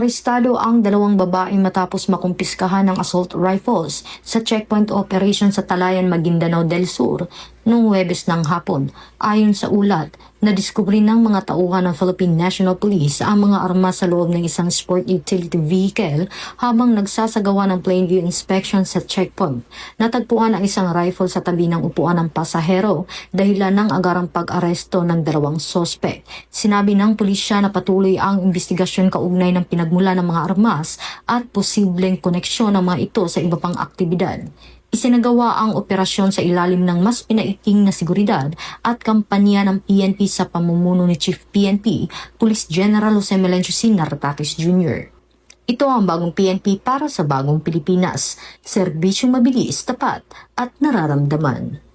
Arestado ang dalawang babae matapos makumpiskahan ng assault rifles sa checkpoint operation sa Talayan, Maguindanao del Sur noong Huwebes ng hapon. Ayon sa ulat, nadiskubre ng mga tauhan ng Philippine National Police ang mga armas sa loob ng isang sport utility vehicle habang nagsasagawa ng plain view inspection sa checkpoint. Natagpuan ang isang rifle sa tabi ng upuan ng pasahero dahilan ng agarang pag-aresto ng dalawang sospek. Sinabi ng pulisya na patuloy ang investigasyon kaugnay ng pinagmula ng mga armas at posibleng koneksyon ng mga ito sa iba pang aktibidad. Isinagawa ang operasyon sa ilalim ng mas pinaiting na seguridad at kampanya ng PNP sa pamumuno ni Chief PNP, Police General Jose Melencio C. Nartates Jr. Ito ang bagong PNP para sa bagong Pilipinas. Serbisyo mabilis, tapat at nararamdaman.